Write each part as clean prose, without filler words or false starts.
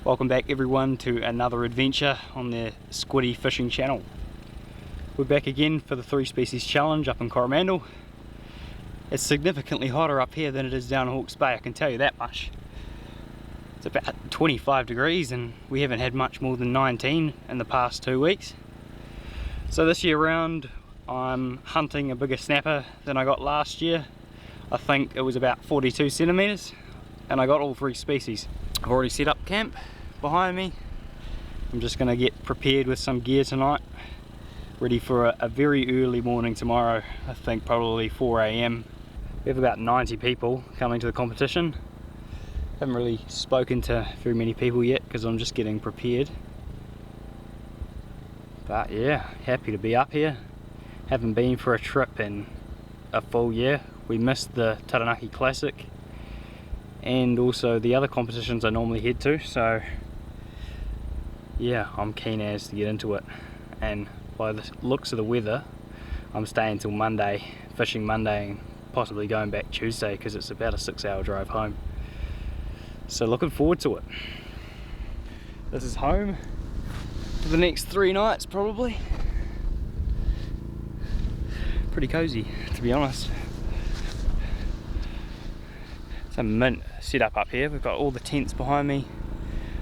Welcome back everyone to another adventure on the Squiddy Fishing Channel. We're back again for the 3 species challenge up in Coromandel. It's significantly hotter up here than it is down in Hawke's Bay, I can tell you that much. It's about 25 degrees and we haven't had much more than 19 in the past 2 weeks. So this year round I'm hunting a bigger snapper than I got last year. I think it was about 42 centimeters and I got all 3 species. I've already set up camp behind me. I'm just going to get prepared with some gear tonight, ready for a very early morning tomorrow. I think probably 4 AM. We have about 90 people coming to the competition. Haven't really spoken to very many people yet because I'm just getting prepared. But yeah, happy to be up here. Haven't been for a trip in a full year. We missed the Taranaki Classic and also the other competitions I normally head to, so yeah, I'm keen as to get into it. And by the looks of the weather, I'm staying till Monday, fishing Monday, and possibly going back Tuesday because it's about a 6-hour drive home. So looking forward to it. This is home for the next 3 nights probably. Pretty cozy, to be honest. Some mint setup up here. We've got all the tents behind me,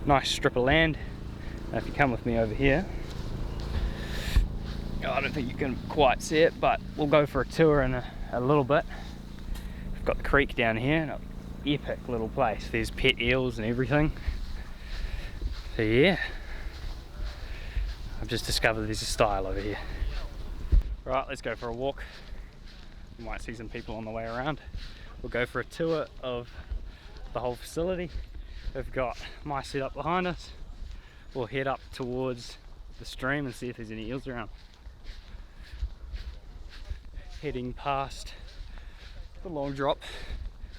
nice strip of land. Now if you come with me over here, I don't think you can quite see it, but we'll go for a tour in a little bit. We've got the creek down here, an epic little place. There's pet eels and everything. So yeah, I've just discovered there's a style over here. Right, let's go for a walk. You might see some people on the way around. We'll go for a tour of the whole facility. We've got my setup behind us. We'll head up towards the stream and see if there's any eels around. Heading past the long drop,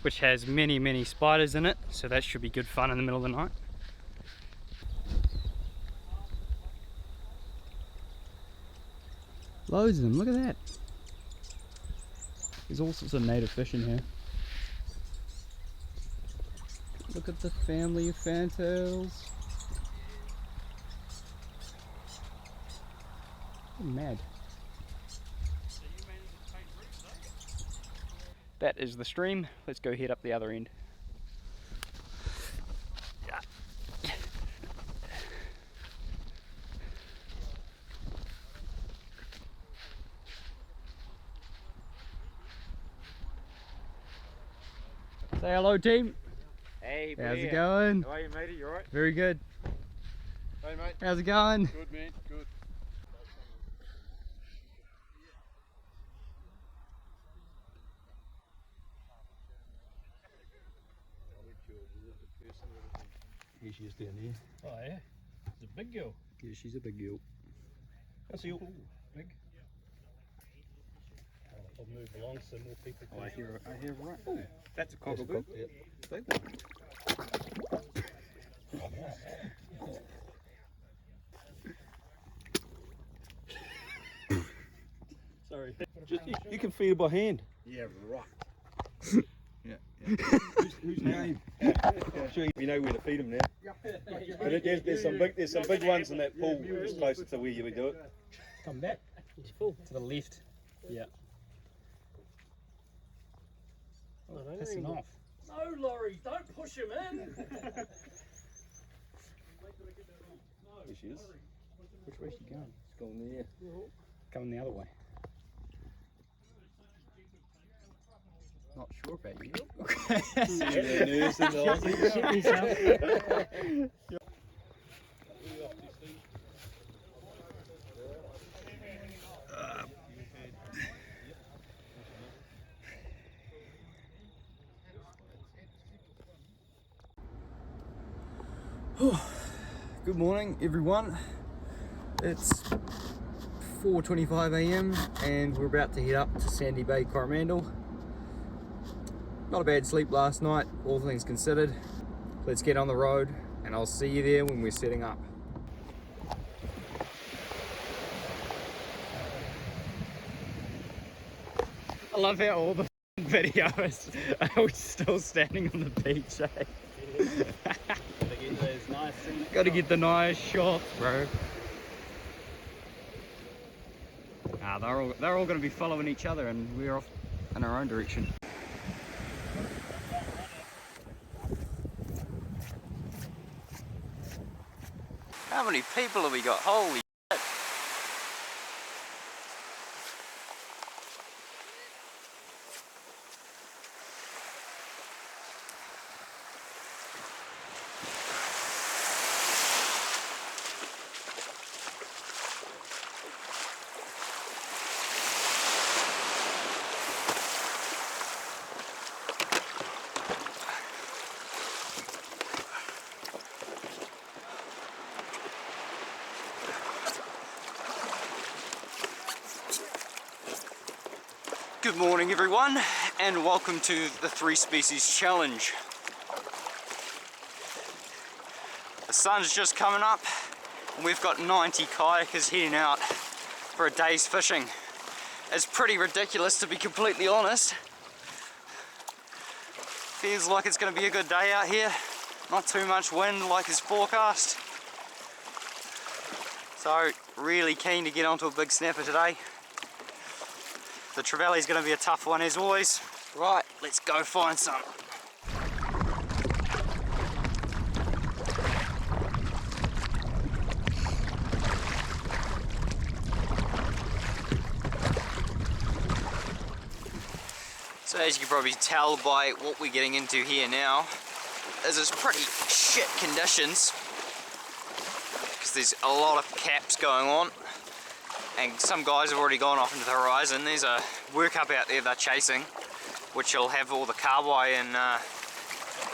which has many spiders in it, so that should be good fun in the middle of the night. Loads of them, look at that. There's all sorts of native fish in here. Look at the family of fantails. I'm mad. That is the stream. Let's go head up the other end. Say hello, team. Hey, how's it going? How are you, matey? You alright? Very good. Hey, mate. How's it going? Good, man. Good. Here she is down there. Oh, yeah? It's a big girl. Yeah, she's a big girl. That's you. Big. I'll move along so more people can. I hear right. Oh, that's a cockapoo. Yep. Big one. Sorry. Just, you can feed her by hand. Yeah, right. Yeah. Who's game? I'm sure you know where to feed them now. But there's some big ones in that pool just closer to where you would do it. Come back. It's full. To the left. Yeah. Oh, pissing off. No, Laurie, don't push him in. There she is. Which way is she going? It's going there. Coming the other way. Not sure about you. Good morning everyone. It's 4:25 AM and we're about to head up to Sandy Bay, Coromandel. Not a bad sleep last night, all things considered. Let's get on the road and I'll see you there when we're setting up. I love how all the videos are still standing on the beach, eh? those nice scenic Gotta shots. get the nice shots, bro. Ah, they're all gonna be following each other, and we're off in our own direction. How many people have we got? Holy shit. Good morning everyone, and welcome to the 3 Species Challenge. The sun's just coming up and we've got 90 kayakers heading out for a day's fishing. It's pretty ridiculous, to be completely honest. Feels like it's going to be a good day out here. Not too much wind like is forecast. So really keen to get onto a big snapper today. The trevally is going to be a tough one as always. Right, let's go find some. So as you can probably tell by what we're getting into here now, is it's pretty shit conditions, because there's a lot of caps going on. And some guys have already gone off into the horizon. There's a workup out there they're chasing, which will have all the carboy and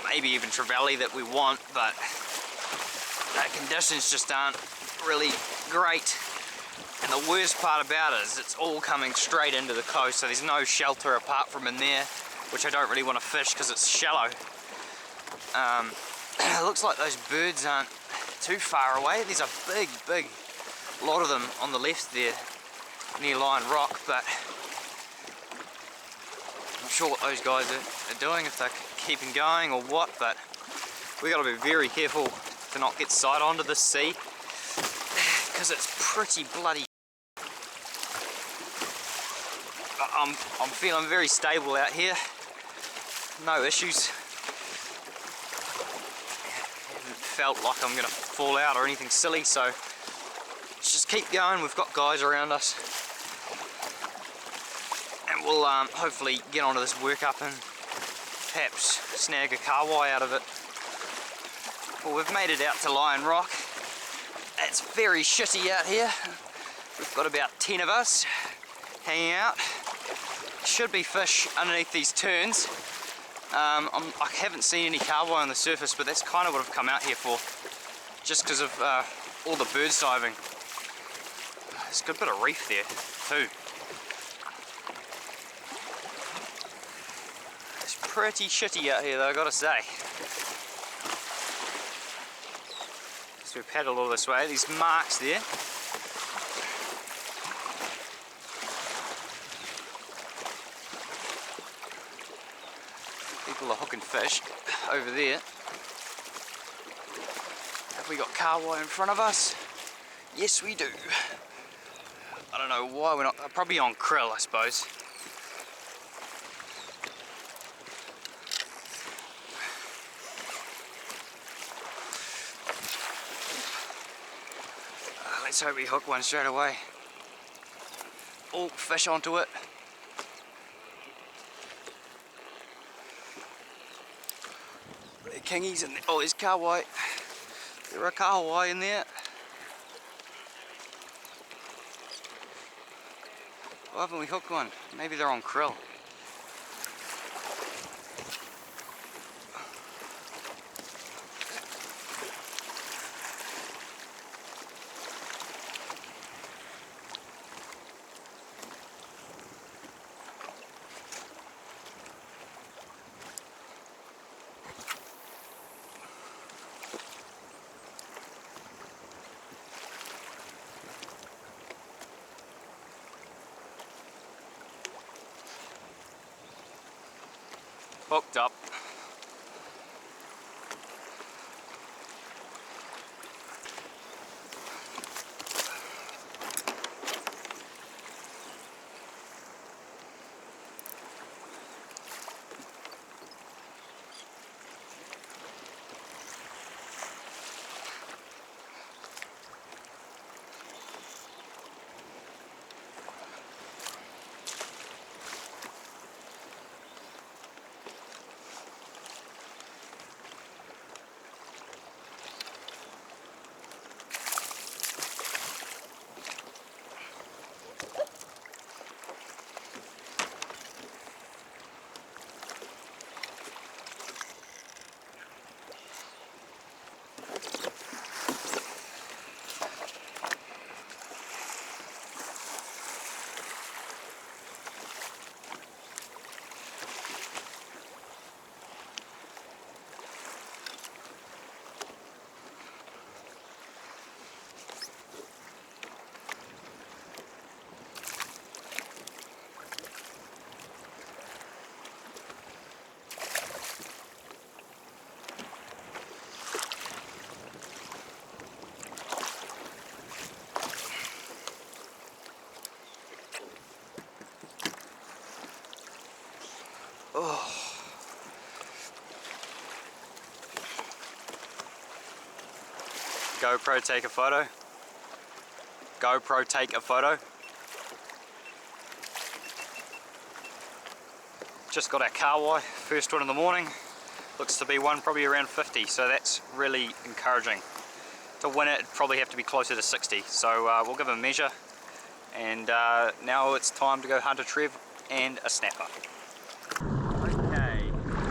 maybe even trevally that we want, but the conditions just aren't really great. And the worst part about it is it's all coming straight into the coast, so there's no shelter apart from in there, which I don't really want to fish because it's shallow. It looks like those birds aren't too far away. There's a big lot of them on the left there near Lion Rock, but I'm not sure what those guys are doing, if they're keeping going or what, but we got to be very careful to not get sight onto the sea because it's pretty bloody. But I'm feeling very stable out here, no issues. Haven't felt like I'm gonna fall out or anything silly, so let's just keep going. We've got guys around us, and we'll hopefully get onto this workup and perhaps snag a carwai out of it. Well, we've made it out to Lion Rock. It's very shitty out here. We've got about 10 of us hanging out. Should be fish underneath these turns. I haven't seen any carwai on the surface, but that's kind of what I've come out here for, just because of all the birds diving. There's a good bit of reef there too. It's pretty shitty out here though, I gotta say. So we paddle all this way, these marks there. People are hooking fish over there. Have we got carwai in front of us? Yes we do. I don't know why we're not, probably on krill I suppose. Let's hope we hook one straight away. Oh, fish onto it. There are kingies in there. Oh, there's carwai. There are carwai in there. Why haven't we hooked one? Maybe they're on krill. Hooked up. GoPro take a photo. GoPro take a photo. Just got our Kayak, first one in the morning. Looks to be one probably around 50, so that's really encouraging. To win it, it'd probably have to be closer to 60, so we'll give it a measure. And now it's time to go hunt a trev and a snapper. Okay,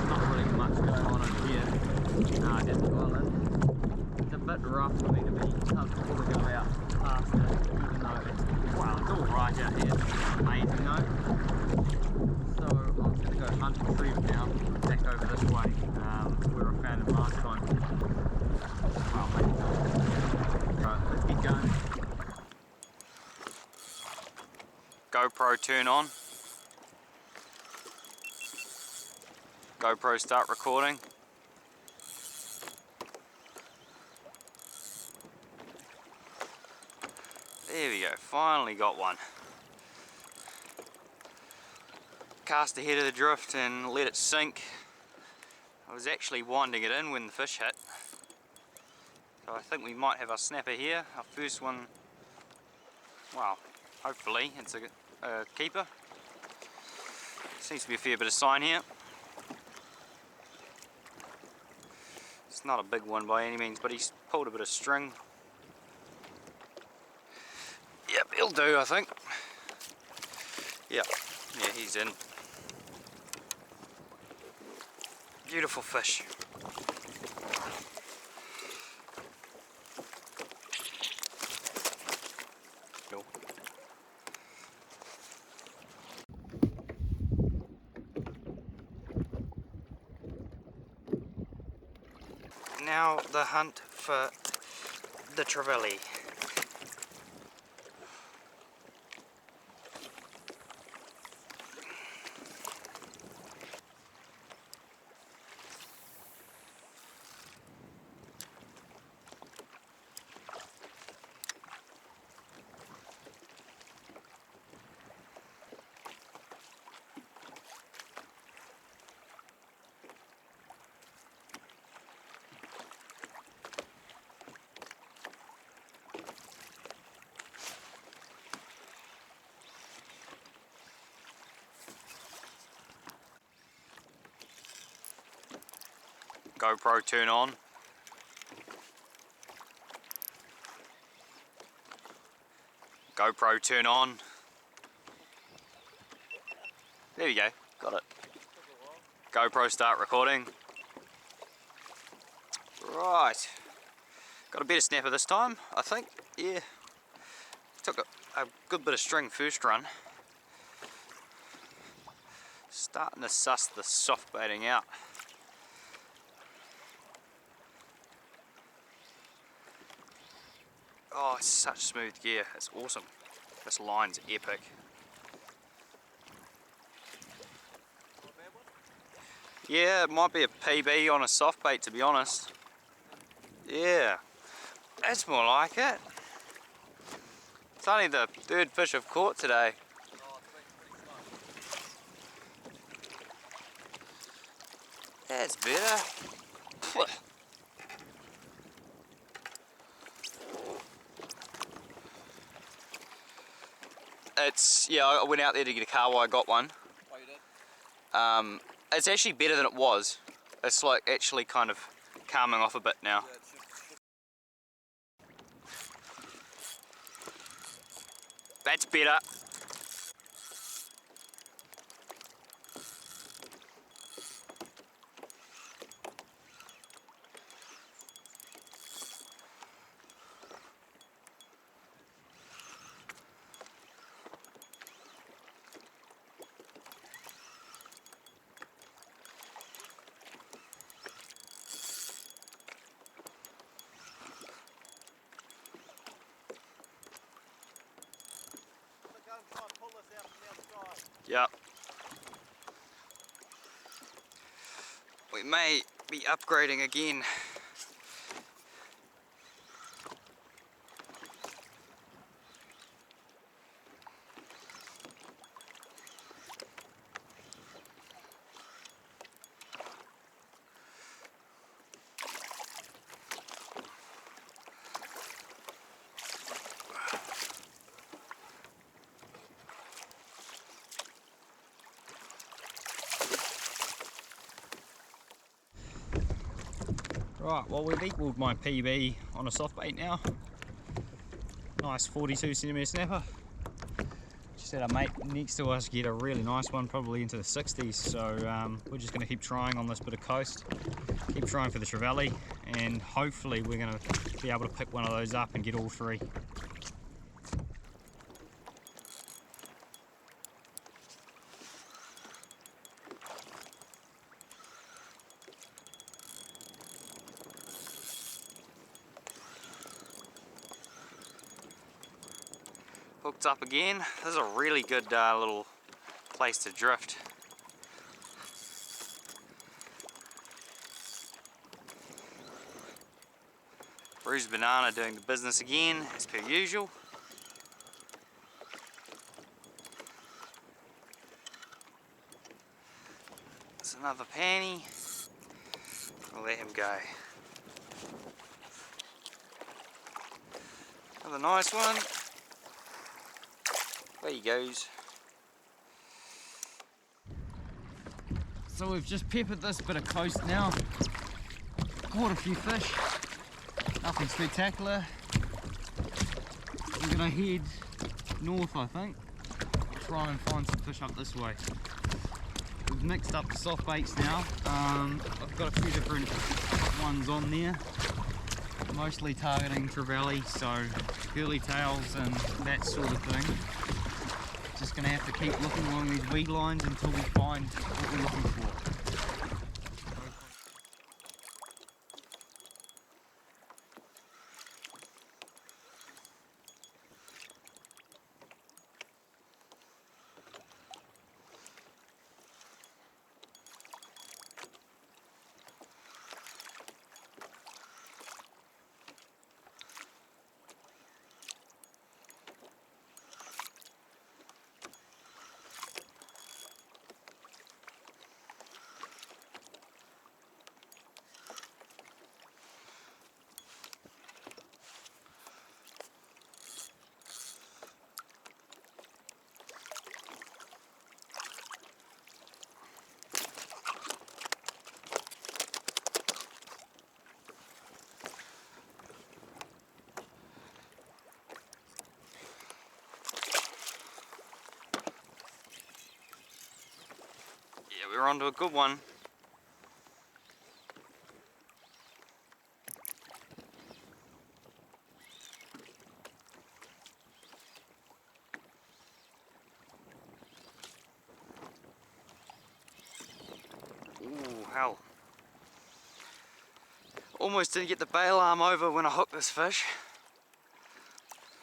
not really much going on in here at the island. It's a bit rough for me to be comfortable to go out past it, even though it's, wow, it's all right out here. It's amazing though. So I'm going to go hunt a trev now, back over this way, where I found it last time. Wow, mate. Right, let's get going. GoPro turn on. GoPro start recording. There we go, finally got one. Cast ahead of the drift and let it sink. I was actually winding it in when the fish hit. So I think we might have our snapper here, our first one. Well, hopefully it's a keeper. Seems to be a fair bit of sign here. It's not a big one by any means, but he's pulled a bit of string. Yep, he'll do, I think. Yep, yeah, he's in. Beautiful fish. Cool. Now the hunt for the trevally. GoPro turn on. GoPro turn on. There we go, got it. GoPro start recording. Right, got a better snapper this time, I think. Yeah, took a good bit of string first run. Starting to suss the soft baiting out. Oh, it's such smooth gear, it's awesome. This line's epic. Yeah, it might be a PB on a soft bait, to be honest. Yeah, that's more like it. It's only the third fish I've caught today. That's better. It's, yeah, I went out there to get a Kayak, I got one. Oh, you did? It's actually better than it was. It's like actually kind of calming off a bit now. Yeah, that's better. Yep. We may be upgrading again. Right, well we've equalled my PB on a soft bait now. Nice 42 centimetre snapper. Just had a mate next to us get a really nice one, probably into the 60s, so we're just going to keep trying on this bit of coast, keep trying for the trevally, and hopefully we're going to be able to pick one of those up and get all three. Hooked up again. This is a really good little place to drift. Bruised banana doing the business again, as per usual. That's another panny. I'll let him go. Another nice one. There he goes. So we've just peppered this bit of coast now. Caught a few fish. Nothing spectacular. We're gonna head north, I think. Try and find some fish up this way. We've mixed up the soft baits now. I've got a few different ones on there. Mostly targeting trevally, so curly tails and that sort of thing. Just going to have to keep looking along these weed lines until we find what we're looking for. Yeah, we're onto a good one. Ooh, hell. Almost didn't get the bail arm over when I hooked this fish.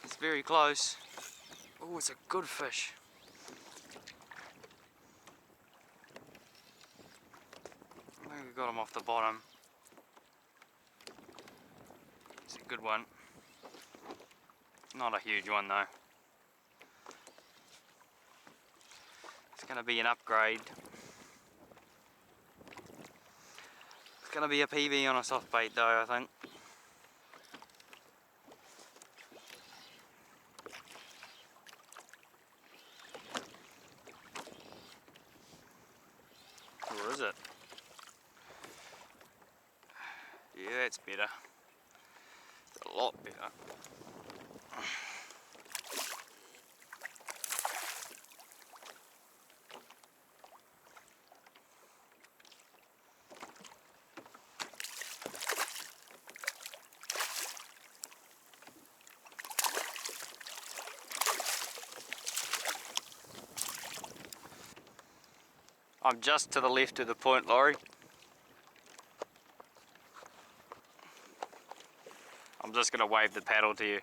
It's very close. Oh, it's a good fish. I think we got him off the bottom. It's a good one. Not a huge one though. It's going to be an upgrade. It's going to be a PB on a soft bait though, I think. Or is it? Yeah, that's better. It's a lot better. I'm just to the left of the point, Laurie. I'm just going to wave the paddle to you.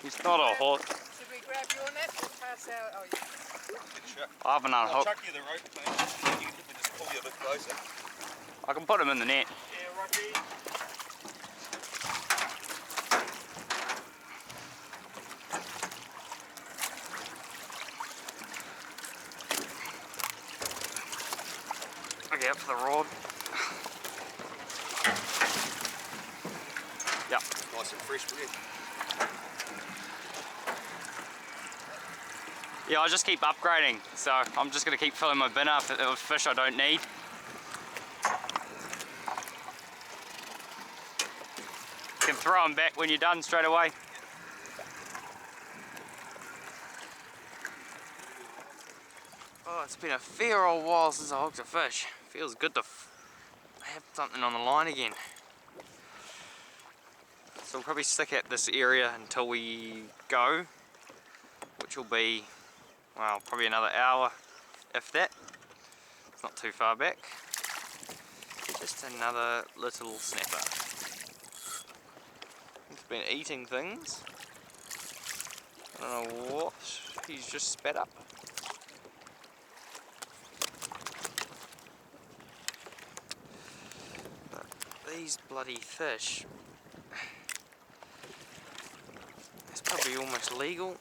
It's not a hot. Should we grab you on that or pass out? Oh, yeah. I haven't I'll unhooked. chuck you the rope, mate. You can just pull you a bit closer. I can put him in the net. Yeah, right there. straight out for the rod. Yep. Nice and fresh bread. Yeah, I just keep upgrading, so I'm just going to keep filling my bin up with fish I don't need. You can throw them back when you're done straight away. Oh, it's been a fair old while since I hooked a fish. Feels good to have something on the line again. So we'll probably stick at this area until we go, which will be, well, probably another hour, if that. It's not too far back. Just another little snapper. He's been eating things. I don't know what he's just spat up. But these bloody fish, it's probably almost legal.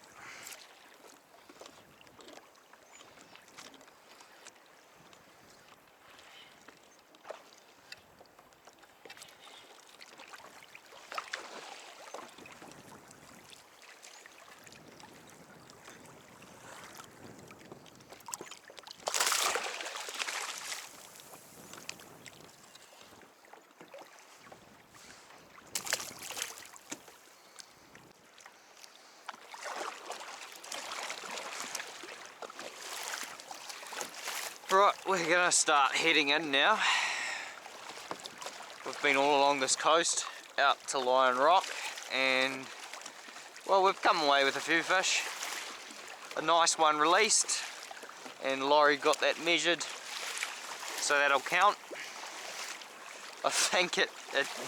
Right, we're gonna start heading in now. We've been all along this coast out to Lion Rock, and well, we've come away with a few fish. A nice one released, and Laurie got that measured, so that'll count. I think it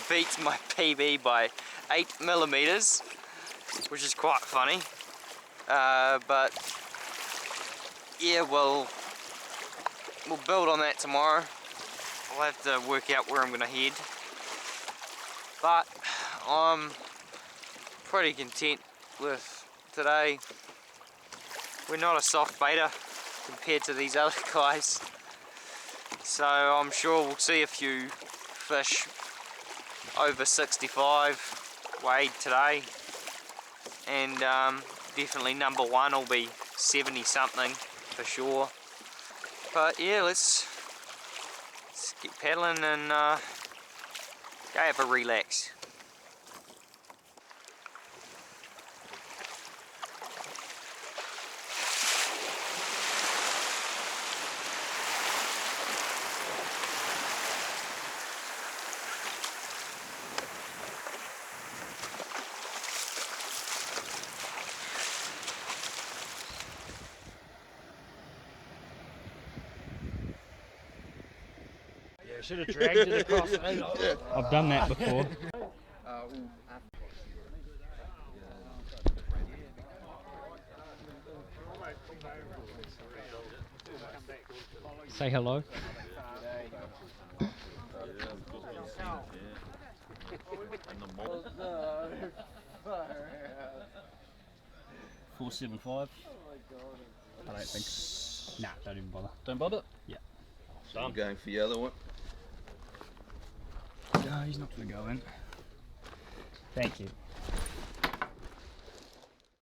beats my PB by 8mm, which is quite funny. But yeah, we'll build on that tomorrow. I'll have to work out where I'm going to head. But I'm pretty content with today. We're not a soft beta compared to these other guys. So I'm sure we'll see a few fish over 65 weighed today. And definitely number one will be 70 something for sure. But yeah, let's keep paddling and go have a relax. Should have dragged it across. I've done that before. Say hello. 475. I don't think. Nah, don't even bother. Don't bother? Yeah. I'm going for the other one. No, he's not going to go in. Thank you.